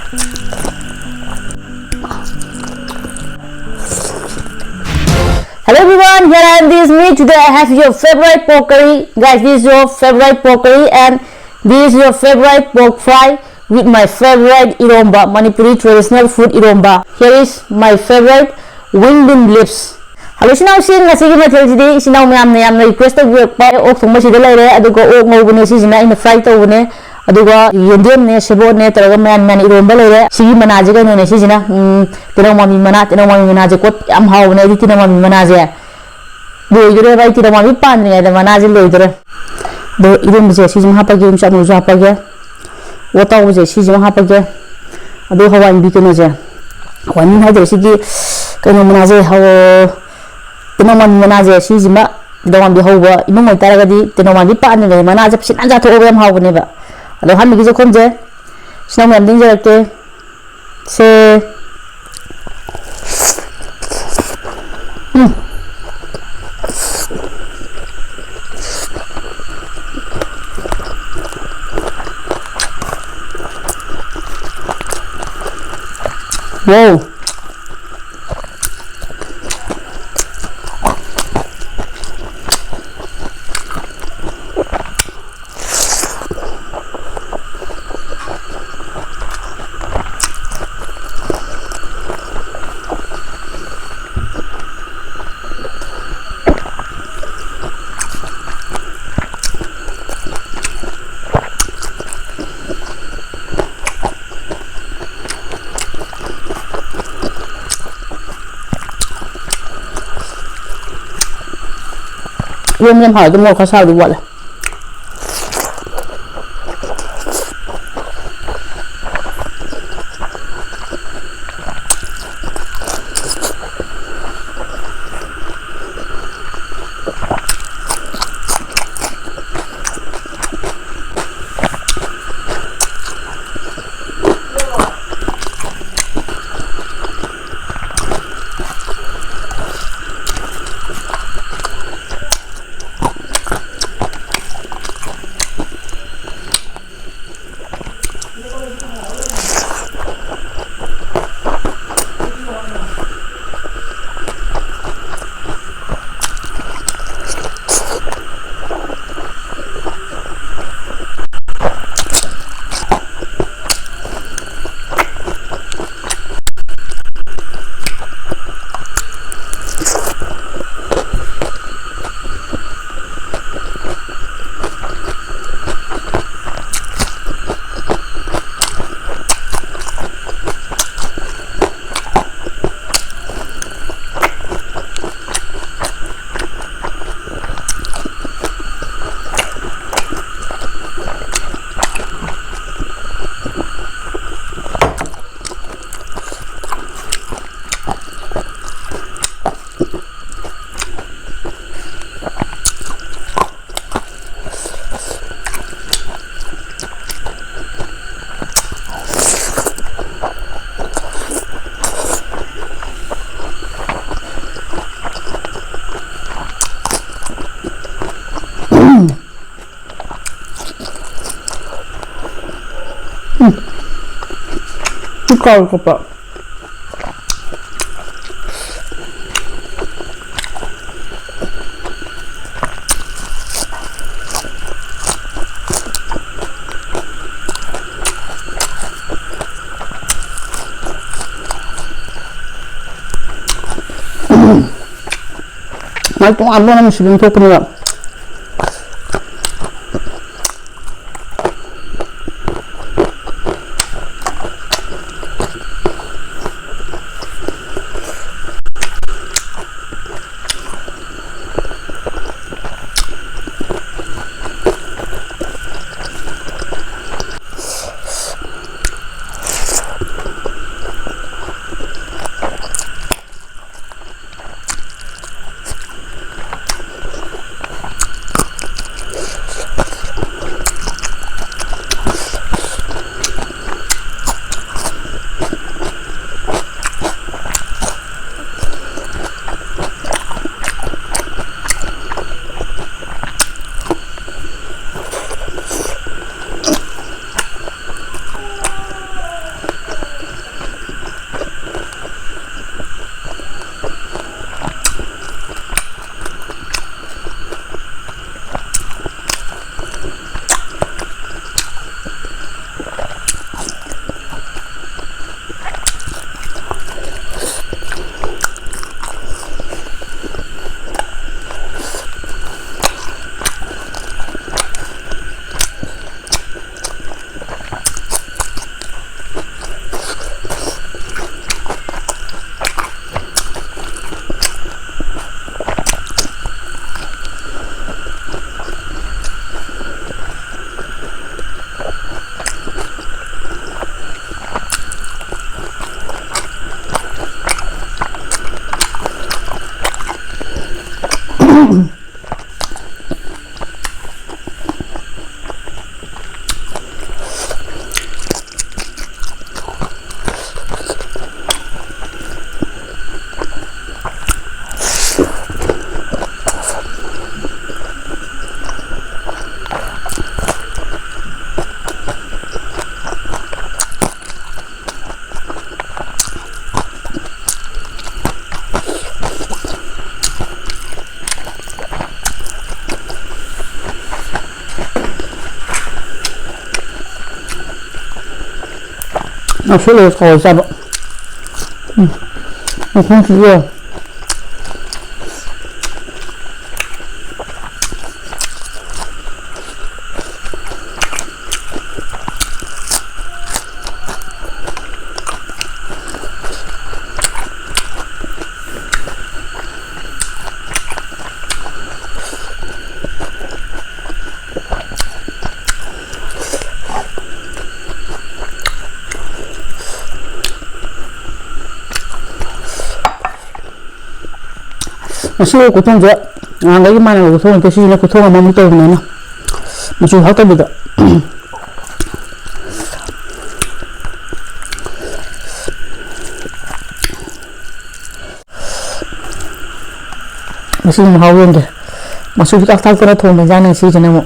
Hello everyone, here I am, this is me. Today I have your favorite pork curry. Guys, this is your favorite pork curry and this is your favorite pork fry with my favorite iromba, Manipuri traditional food iromba. Here is my favorite wing bean lips. Hello, sinau sing ngasi gi mathel jidi sinau myam na request to work by ok thong masi de lai re adugo ok ngobune si jina in fry to bune aduga yendem ne sebo ne taraga man iromba lai re sigi manaje ga ne si jina tino mami manaje kot am haw ne di tino mami manaje loidore bai tino mami pan ne da manaje loidore do iromba je si jima hapage um chamu ja hapage wata je si jima hapage adu hawan bi keno je hawan ha de sigi keno manaje haw tino mami manaje si jima dawam bi hawba imong oi taraga di tino mami pan ne manaje sin anja to obam haw ne ba ado han mi je khonje sinau myam ding je rakte se wow. Yum hỏi tôi một có sao được gọi là Kalau kepak Mai tu anu nama sebelum tu pernah 술을 거의 잡아. 그냥 siêu của thôn dựa cái mai này của thôn cái siêu của thôn là mắm tôm này nè mà chú học tới bây giờ mà siêu học luôn kìa mà siêu các thằng cái thôn mình ra này siêu cho nên một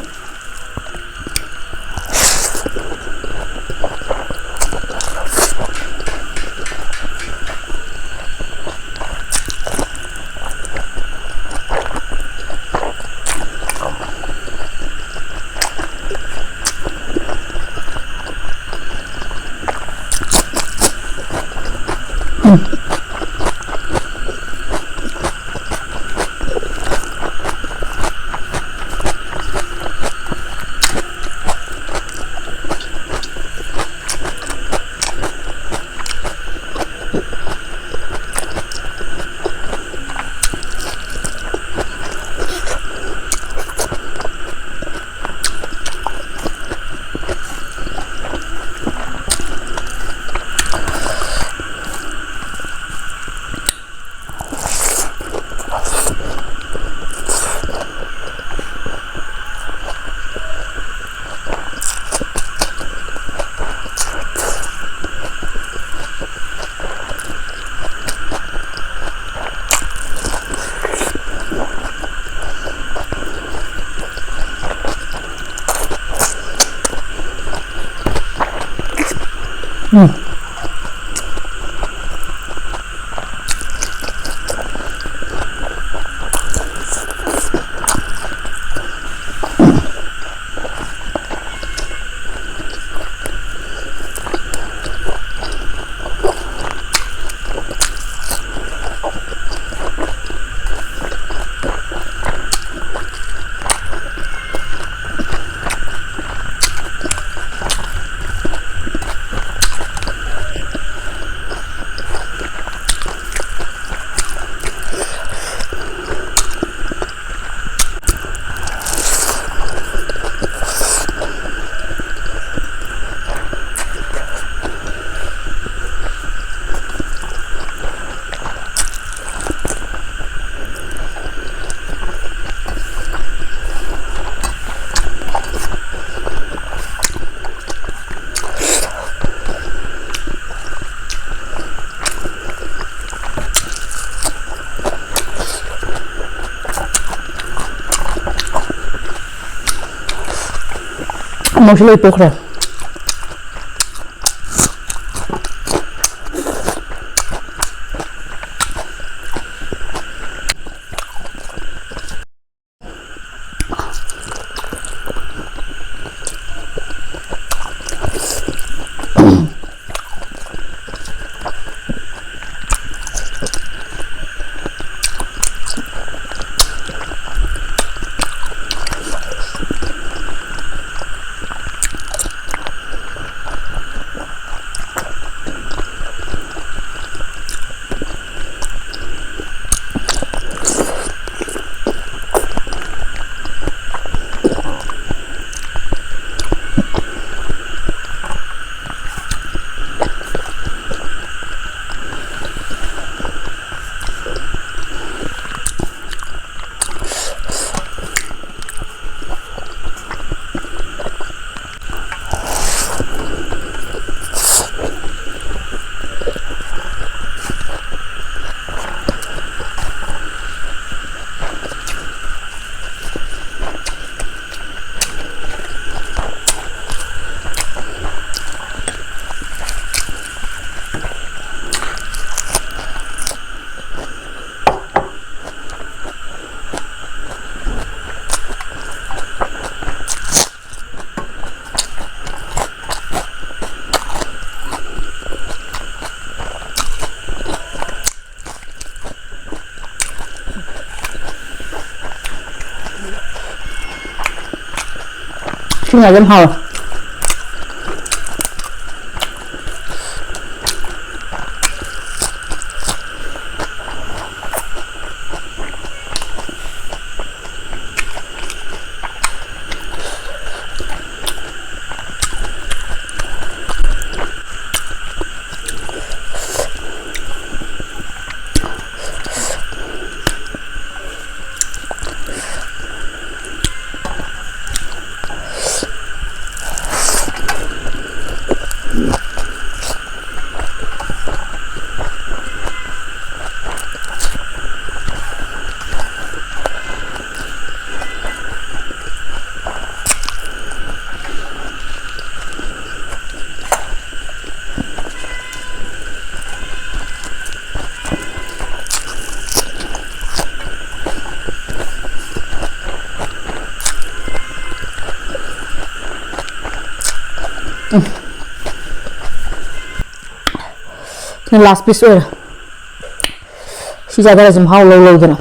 mostly pokra Sing I them how. The last piece or she's other as how low than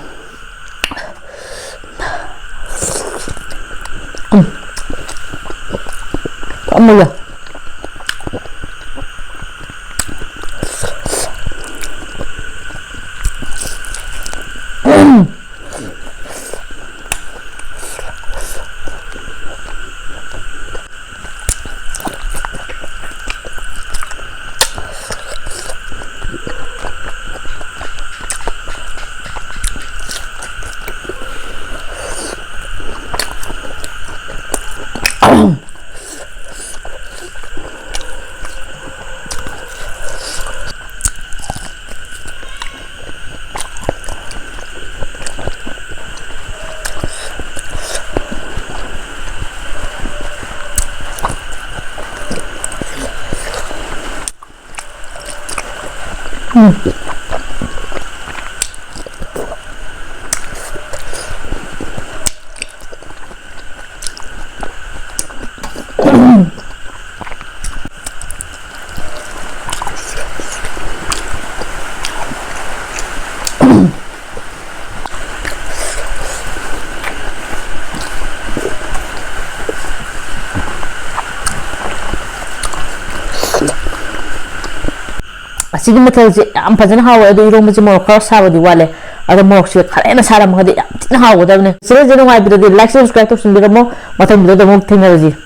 Sige matalje am phajana hawa adu iro maje mo khara sabadi wale adu mo se khare sara magadi tin hawa da ne sire je no ai bidadi like subscribe to sin bidamo matam bidado mo thinga ji